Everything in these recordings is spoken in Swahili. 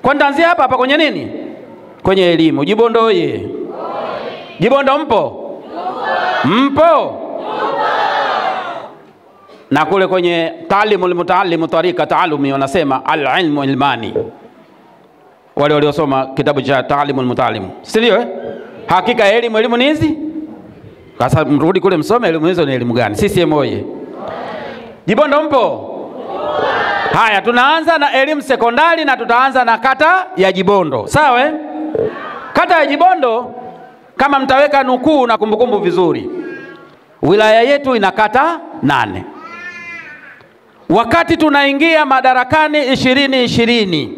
Kwa nitaanzia hapa kwenye nini? Kwenye elimu. Jibondo oye! Jibondo mpo? Mpo? Na kule kwenye Taalimul Mutaallim Tariqa Taalumi wanasema al-ilmu ilmani. Wale waliosoma kitabu cha Taalimul Mutaallim. Sio hakika elimu ni hizi? Sasa mrudi kule msome elimu hizo ni elimu gani? CCM oye! Jibondo mpo? Haya, tunaanza na elimu sekondari na tutaanza na kata ya Jibondo. Sawa? Kata ya Jibondo, kama mtaweka nukuu na kumbukumbu vizuri, wilaya yetu ina kata 8. Wakati tunaingia madarakani 2020,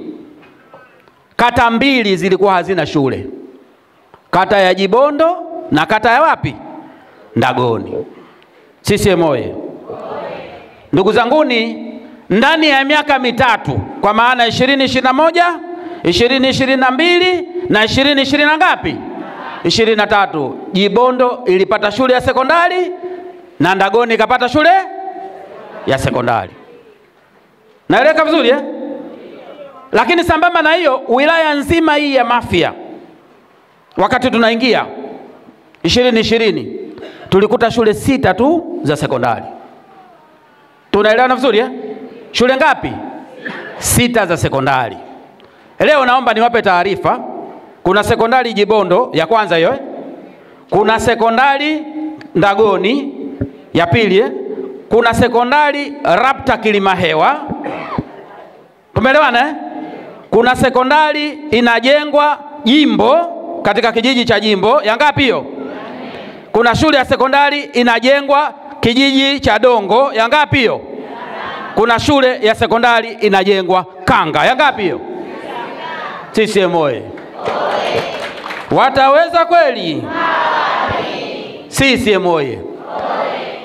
kata 2 zilikuwa hazina shule. Kata ya Jibondo na kata ya wapi? Ndagoni. CCM oye! Ndugu zanguni, ndani ya miaka mitatu, kwa maana 2021, 2022 na 2020 na ngapi? 23, Jibondo ilipata shule ya sekondari na Ndagoni ikapata shule ya sekondari. Naeleka vizuri eh? Lakini sambamba na hiyo, wilaya nzima hii ya Mafia, wakati tunaingia 2020, tulikuta shule 6 tu za sekondari. Tunaelewana vizuri eh? Shule ngapi? 6 za sekondari. Leo naomba niwape taarifa. Kuna sekondari Jibondo ya kwanza hiyo eh? Kuna sekondari Ndagoni ya pili eh? Kuna sekondari Rapta Kilimahewa. Tumeelewana eh? Kuna sekondari inajengwa Jimbo, katika kijiji cha Jimbo. Ya ngapi hiyo? Kuna shule ya sekondari inajengwa kijiji cha Dongo. Ya ngapi hiyo? Kuna shule ya sekondari inajengwa Kanga. Ya ngapi hiyo? CCM oye! Wataweza kweli? CCM oye!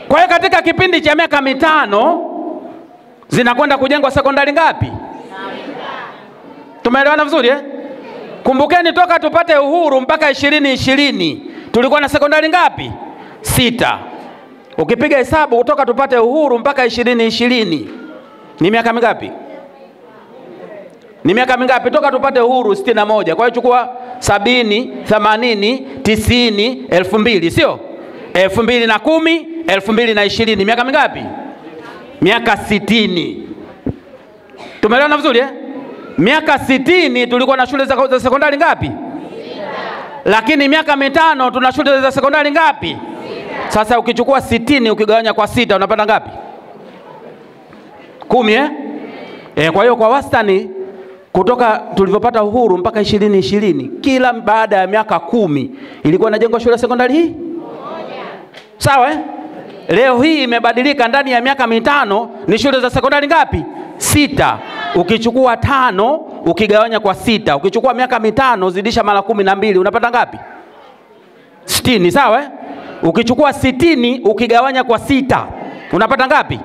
Kwa hiyo katika kipindi cha miaka 5 zinakwenda kujengwa sekondari ngapi? Tumeelewana vizuri eh? Kumbukeni toka tupate uhuru mpaka 2020 tulikuwa na sekondari ngapi? 6. Ukipiga hesabu kutoka tupate uhuru mpaka 2020 ni miaka mingapi? Ni miaka mingapi? Toka tupate uhuru 61. Kwa hiyo chukua 70, 80, 90, 2000, sio? 2010, 2020 miaka mingapi? Miaka 60. Tumeelewana vizuri eh? Miaka 60 tulikuwa na shule za sekondari ngapi? 6. Lakini miaka 5 tuna shule za sekondari ngapi? 6. Sasa ukichukua 60 ukigawanya kwa 6 unapata ngapi? 10 eh? Kwa hiyo kwa wastani kutoka tulivyopata uhuru mpaka 2020 kila baada ya miaka 10 ilikuwa inajengwa shule ya sekondari hii moja. Sawa eh? Leo hii imebadilika, ndani ya miaka 5 ni shule za sekondari ngapi? 6. Ukichukua 5 ukigawanya kwa 6, ukichukua miaka 5 zidisha mara 12 unapata ngapi? 60. Sawa eh? Ukichukua 60 ukigawanya kwa 6 unapata ngapi?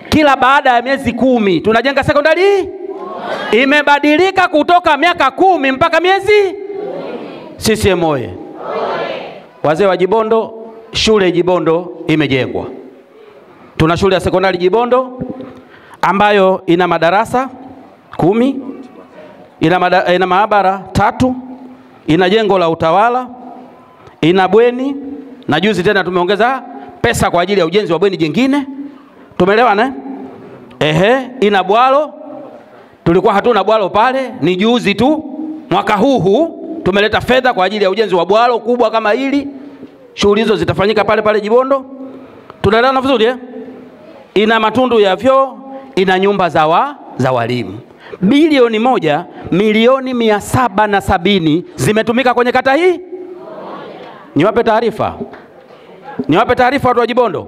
Kila baada ya miezi 10 tunajenga sekondari hii. Imebadilika kutoka miaka 10 mpaka miezi. CCM oye! Wazee wa Jibondo, shule Jibondo imejengwa. Tuna shule ya sekondari Jibondo ambayo ina madarasa 10, ina maabara 3, ina jengo la utawala, ina bweni, na juzi tena tumeongeza pesa kwa ajili ya ujenzi wa bweni jingine. Tumeelewana eh? Ina bwalo. Tulikuwa hatuna bwalo pale, ni juzi tu mwaka huu tumeleta fedha kwa ajili ya ujenzi wa bwalo kubwa kama hili. Shughuli hizo zitafanyika pale pale Jibondo. Tunaelewana vizuri eh? Ina matundu ya vyoo, ina nyumba za walimu. Bilioni 1,770,000 zimetumika kwenye kata hii. Niwape taarifa watu wa Jibondo.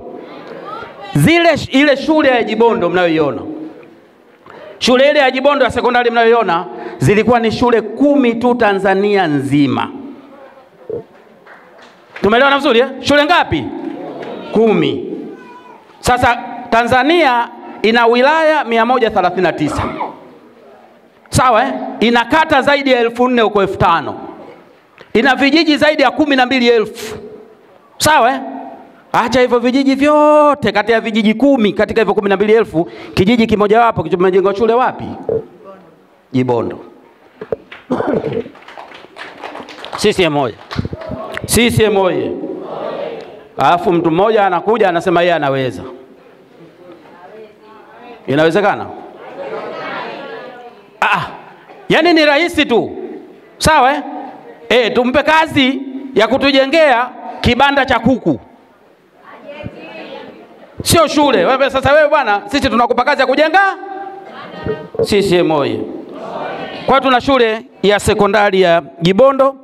Ile shule ya Jibondo mnayoiona, shule ile ya Jibondo ya sekondari mnayoiona, zilikuwa ni shule 10 tu Tanzania nzima. Tumeelewana vizuri eh? Shule ngapi? 10. Sasa Tanzania ina wilaya 139. Sawa eh? Ina kata zaidi ya 4,000 huko 5,000. Ina vijiji zaidi ya 12,000. Sawa eh? Acha hivyo vijiji vyote, kati ya vijiji 10 katika hivyo 12,000, kijiji kimoja wapo kimejengwa shule wapi? Jibondo. CCM moja. CCM moja. Alafu mtu mmoja anakuja anasema yeye anaweza. Inawezekana? Yaani ni rahisi tu. Sawa tumpe kazi ya kutujengea kibanda cha kuku. Sio shule. Wewe sasa wewe bwana, sisi tunakupa kazi ya kujenga CCM moja. Kwa tuna shule ya sekondari ya Jibondo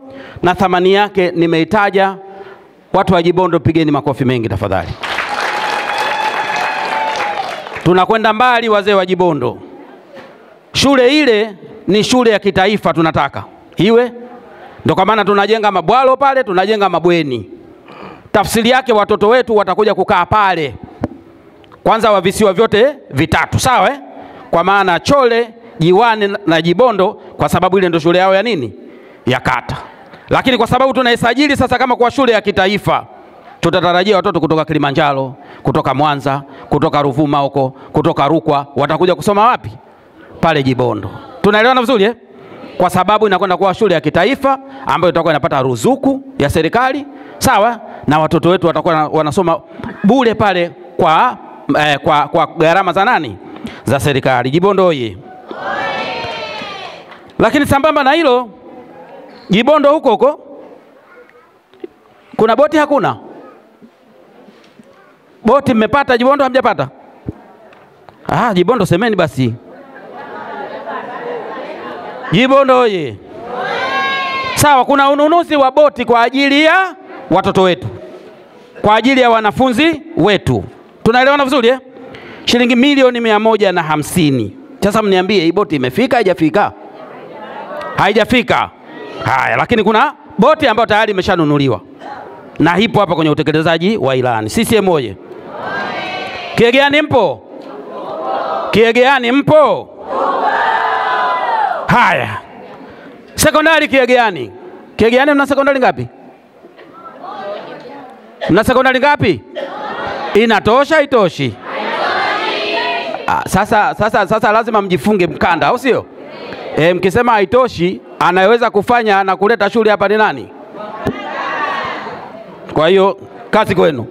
na thamani yake nimeitaja. Watu wa Jibondo pigeni makofi mengi tafadhali. Tunakwenda mbali wazee wa Jibondo. Shule ile ni shule ya kitaifa tunataka iwe. Ndio kwa maana tunajenga mabwalo pale, tunajenga mabweni. Tafsiri yake watoto wetu watakuja kukaa pale. Kwanza wa visiwa vyote vitatu, sawa Kwa maana Chole, Jiwani na Jibondo, kwa sababu ile ndio shule yao ya nini? Ya kata. Lakini kwa sababu tunaisajili sasa kama kwa shule ya kitaifa, tutatarajia watoto kutoka Kilimanjaro, kutoka Mwanza, kutoka Ruvuma huko, kutoka Rukwa, watakuja kusoma wapi? Pale Jibondo. Tunaelewana vizuri Kwa sababu inakwenda kuwa shule ya kitaifa ambayo itakuwa inapata ruzuku ya serikali, sawa? Na watoto wetu watakuwa wanasoma bure pale kwa gharama za nani? Za serikali. Jibondo oye. Lakini sambamba na hilo, Jibondo huko kuna boti hakuna? Boti mmepata Jibondo hamjapata? Jibondo semeni basi. Jibondo oye. Sawa, kuna ununuzi wa boti kwa ajili ya watoto wetu, kwa ajili ya wanafunzi wetu. Tunaelewana vizuri Shilingi milioni 150. Sasa mniambie hii boti imefika haijafika? Haijafika. Haya, lakini kuna boti ambayo tayari imeshanunuliwa na ipo hapa kwenye utekelezaji wa ilani. CCM oye. Kiegeani mpo? Kiegeani mpo? Haya. Sekondari Kiegeani. Kiegeani mna sekondari ngapi? Mna sekondari ngapi? Inatosha itoshi? Sasa lazima mjifunge mkanda, au sio? Mkisema haitoshi, anaweza kufanya na kuleta shule hapa ni nani? Kwa hiyo kazi kwenu.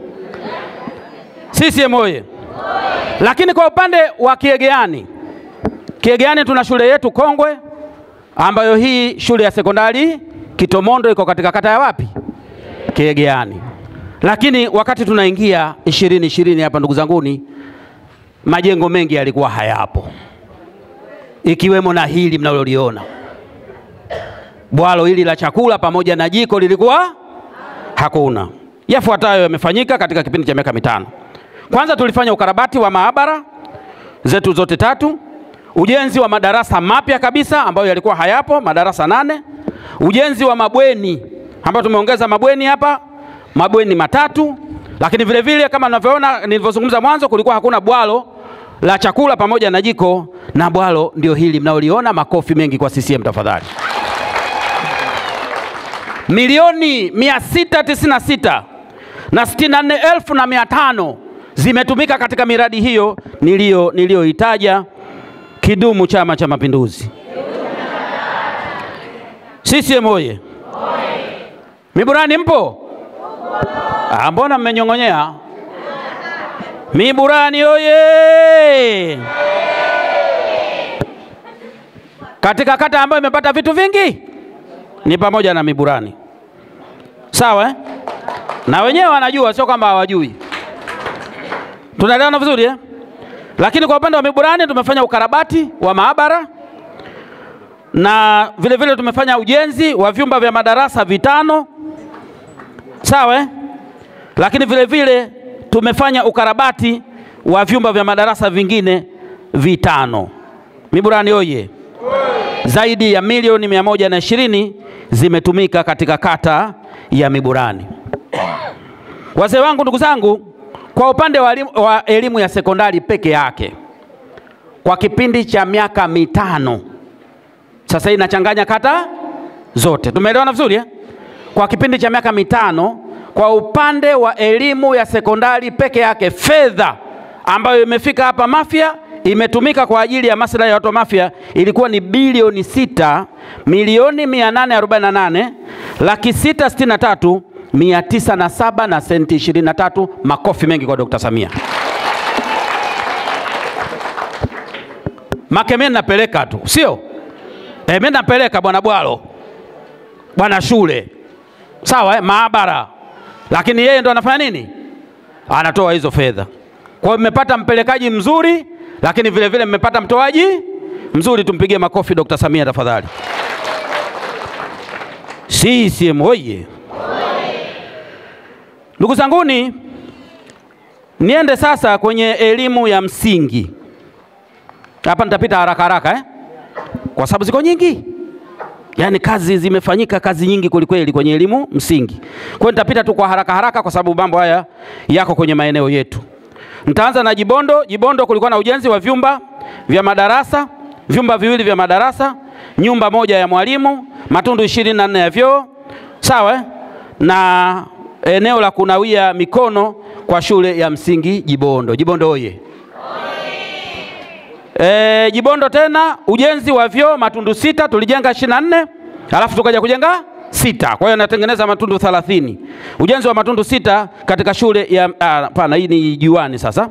CCM oye. Lakini kwa upande wa Kiegeani, Kiegeani tuna shule yetu kongwe ambayo hii shule ya sekondari Kitomondo iko katika kata ya wapi? Kiegeani. Lakini wakati tunaingia 2020 hapa ndugu zanguni, majengo mengi yalikuwa hayapo. Ikiwemo na hili mnaloliona. Bwalo hili la chakula pamoja na jiko lilikuwa hakuna. Yafuatayo yamefanyika katika kipindi cha miaka 5. Kwanza tulifanya ukarabati wa maabara zetu zote 3. Ujenzi wa madarasa mapya kabisa ambayo yalikuwa hayapo, madarasa 8. Ujenzi wa mabweni ambayo tumeongeza mabweni hapa, mabweni 3. Lakini vile vile kama mnavyoona nilivyozungumza mwanzo, kulikuwa hakuna bwalo la chakula pamoja na jiko, na bwalo ndio hili mnaoliona. Makofi mengi kwa CCM tafadhali. Milioni 696 na 64,500 zimetumika katika miradi hiyo nilioitaja. Kidumu Chama cha Mapinduzi. CCM oye. Miburani mpo? Mbona mmenyongonyea? Miburani oye. Katika kata ambayo imepata vitu vingi ni pamoja na Miburani. Sawa Na wenyewe wanajua, sio kwamba hawajui. Tunaelewana vizuri Lakini kwa upande wa Miburani tumefanya ukarabati wa maabara na vile vile tumefanya ujenzi wa vyumba vya madarasa 5. Sawa Lakini vile vile tumefanya ukarabati wa vyumba vya madarasa vingine 5. Miburani oye. Zaidi ya milioni 120 zimetumika katika kata ya Miburani. Wazee wangu, ndugu zangu, kwa upande wa elimu ya sekondari peke yake, kwa kipindi cha miaka 5, sasa inachanganya kata zote. Tumeelewana vizuri Kwa kipindi cha miaka 5, kwa upande wa elimu ya sekondari peke yake, fedha ambayo imefika hapa Mafia imetumika kwa ajili ya maslahi ya watu wa Mafia ilikuwa ni bilioni 6,848,663,907 na senti 23. Makofi mengi kwa Dr. Samia. Makeme napeleka tu, sio? Mimi napeleka bwana bwalo, bwana shule, sawa, maabara, lakini yeye ndo anafanya nini? Anatoa hizo fedha. Kwa hiyo mmepata mpelekaji mzuri, lakini vile vile mmepata mtoaji mzuri. Tumpigie makofi Dr. Samia tafadhali. CCM hoye! Ndugu zanguni, niende sasa kwenye elimu ya msingi. Hapa nitapita haraka haraka kwa sababu ziko nyingi. Yaani kazi zimefanyika, kazi nyingi kulikweli kwenye elimu msingi. Kwa hiyo nitapita tu kwa haraka haraka kwa sababu mambo haya yako kwenye maeneo yetu. Nitaanza na Jibondo. Jibondo kulikuwa na ujenzi wa vyumba vya madarasa, vyumba viwili vya madarasa, nyumba moja ya mwalimu, matundu 24 ya vyoo, sawa, na eneo la kunawia mikono kwa shule ya msingi Jibondo. Jibondo oye! Jibondo tena ujenzi wa vyoo matundu 6, tulijenga 24, alafu tukaja kujenga 6. Kwa hiyo natengeneza matundu 30. Ujenzi wa matundu 6 katika shule ya hapana, hii ni Juani sasa.